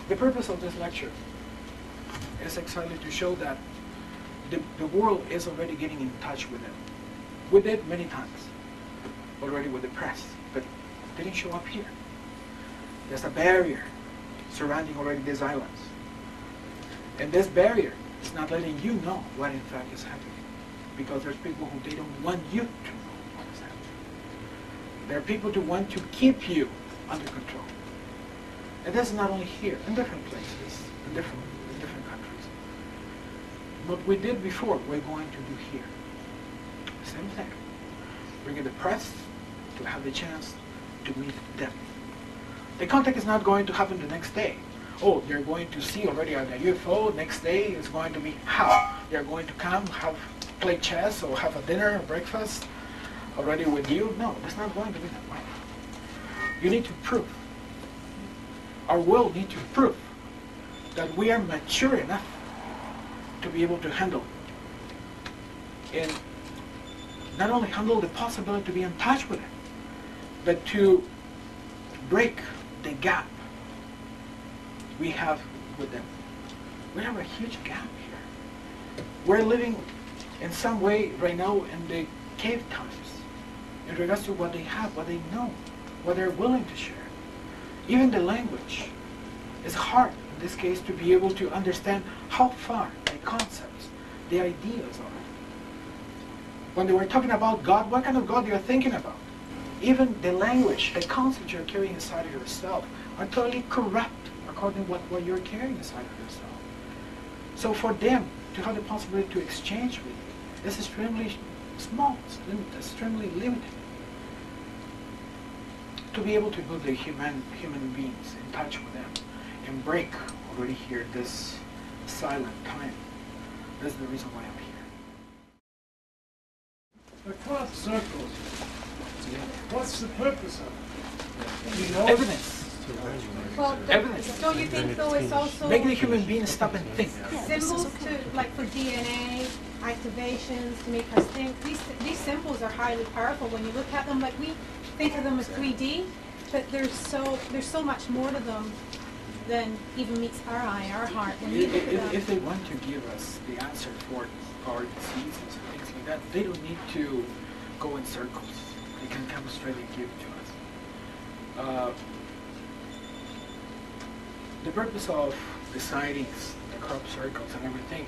The purpose of this lecture is exactly to show that the world is already getting in touch with it. We did many times already with the press, but it didn't show up here. There's a barrier surrounding already these islands. And this barrier is not letting you know what in fact is happening. Because there's people who they don't want you to know what is happening. There are people who want to keep you under control. And that's not only here, in different places, in different countries. What we did before, we're going to do here. Same thing. Bring in the press to have the chance to meet them. The contact is not going to happen the next day. Oh, they're going to see already a UFO. Next day is going to be how? They're going to come, play chess, or have a dinner, or breakfast already with you. No, that's not going to be that way. You need to prove. Our world needs to prove that we are mature enough to be able to handle and not only handle the possibility to be in touch with it, but to break the gap we have with them. We have a huge gap here. We're living in some way right now in the cave times in regards to what they have, what they know, what they're willing to share. Even the language is hard in this case to be able to understand how far the concepts, the ideas are. When they were talking about God, what kind of God you're thinking about? Even the language, the concepts you're carrying inside of yourself are totally corrupt according to what you're carrying inside of yourself. So for them to have the possibility to exchange with you is extremely small, extremely limited. To be able to put the human beings in touch with them and break already here this silent time. That's the reason why I'm here. Across circles. What's the purpose of it? You know? Evidence. Well, Evidence. don't you think though it's also Make the human being stop and think. symbols to, like for DNA, activations to make us think? These symbols are highly powerful when you look at them. Like we think of them as 3D, but there's so much more to them than even meets our eye, our heart. When you look at them. If they want to give us the answer for our diseases and things like that, they don't need to go in circles. They can come straight and give it to us. The purpose of the sightings, the crop circles and everything,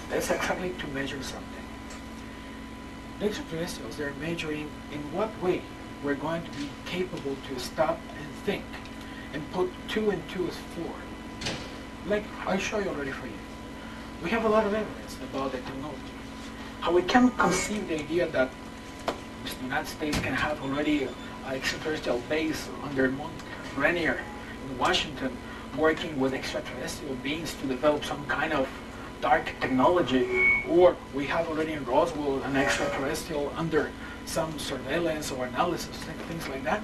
that's exactly to measure something. The extraterrestrials, they're measuring in what way we're going to be capable to stop and think and put 2 and 2 as 4. Like I show you already for you. We have a lot of evidence about the technology. How we can conceive the idea that the United States can have already an extraterrestrial base under Mount Rainier in Washington working with extraterrestrial beings to develop some kind of dark technology, or we have already in Roswell an extraterrestrial under some surveillance or analysis, things like that.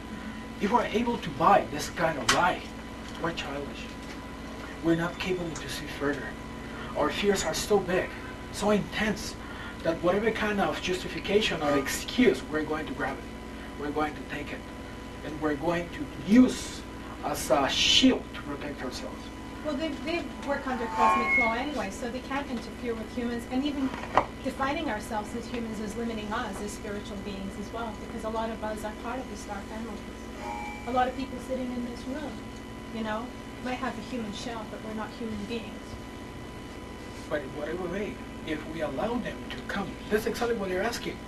If we're able to buy this kind of lie, we're childish. We're not capable to see further. Our fears are so big, so intense, that whatever kind of justification or excuse, we're going to grab it. We're going to take it. And we're going to use as a shield to protect ourselves. Well, they work under cosmic law anyway, so they can't interfere with humans, and even defining ourselves as humans is limiting us as spiritual beings as well, because a lot of us are part of the star family. A lot of people sitting in this room, you know, might have a human shell, but we're not human beings. But in whatever way, if we allow them to come, that's exactly what they're asking.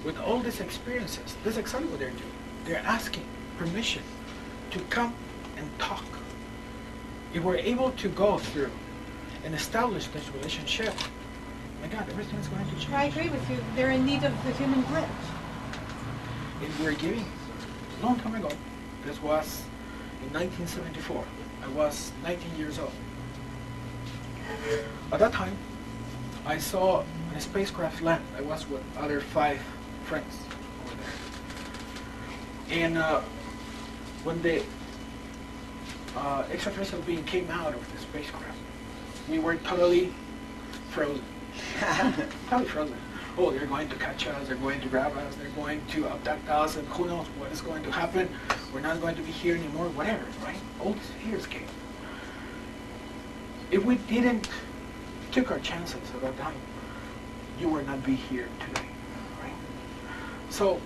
With all these experiences, that's exactly what they're doing. They're asking permission to come and talk. If we're able to go through and establish this relationship, my God, everything's going to change. I agree with you. They're in need of the human glitch. And we're giving a long time ago. This was in 1974. I was 19 years old. At that time, I saw a spacecraft land. I was with other 5 friends over there. And when the extraterrestrial being came out of the spacecraft, we were totally frozen. Totally frozen. Oh, they're going to catch us, they're going to grab us, they're going to abduct us, and who knows what is going to happen. We're not going to be here anymore, whatever, right? All these fears came. If we didn't took our chances at that time, you would not be here today, right? So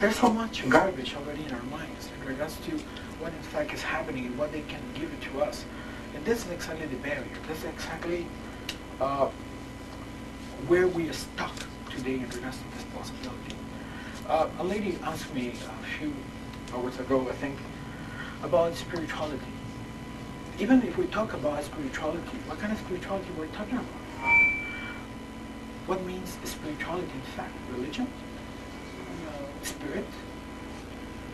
there's so much garbage already in our minds in regards to what in fact is happening and what they can give it to us. And this is exactly the barrier. This is exactly where we are stuck today in regards to this possibility. A lady asked me a few hours ago, I think, about spirituality. Even if we talk about spirituality, what kind of spirituality we're talking about? What means spirituality in fact? Religion? Spirit?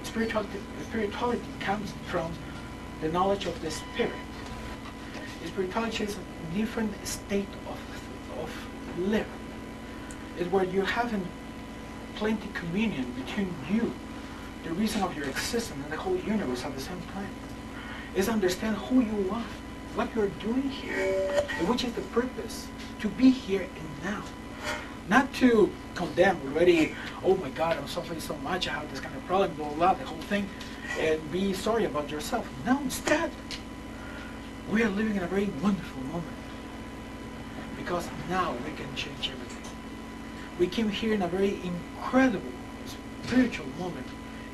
Spirituality comes from the knowledge of the spirit. Spirituality is a different state of living. It's where you're having plenty communion between you, the reason of your existence, and the whole universe at the same time. Is understand who you are, what you're doing here, and which is the purpose, to be here and now. Not to condemn already, oh my God, I'm suffering so much, I have this kind of problem, blah, blah, blah, the whole thing, and be sorry about yourself. No, instead, we are living in a very wonderful moment, because now we can change everything. We came here in a very incredible spiritual moment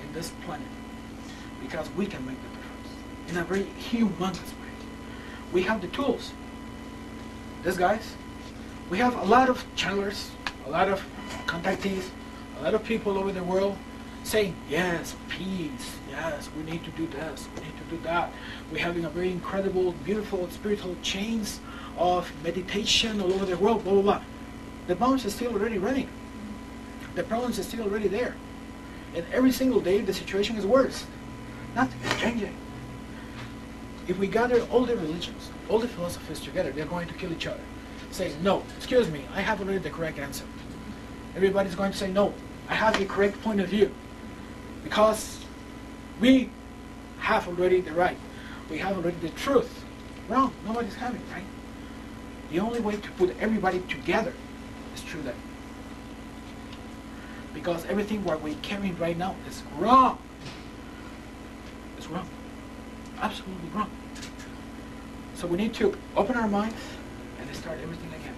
in this planet, because we can make the difference in a very humongous way. We have the tools. These guys, we have a lot of channelers, a lot of contactees, a lot of people over the world saying, yes, peace, yes, we need to do this, we need to do that. We're having a very incredible, beautiful, spiritual chains of meditation all over the world, blah, blah, blah. The bombs are still already running. The problems are still already there. And every single day, the situation is worse. Nothing is changing. If we gather all the religions, all the philosophies together, they're going to kill each other. Say, no, excuse me, I have already the correct answer. Everybody's going to say, no, I have the correct point of view. Because we have already the right. We have already the truth. Wrong, nobody's having, right? The only way to put everybody together is through that. Because everything what we're carrying right now is wrong. It's wrong. Absolutely wrong. So we need to open our minds and start everything again.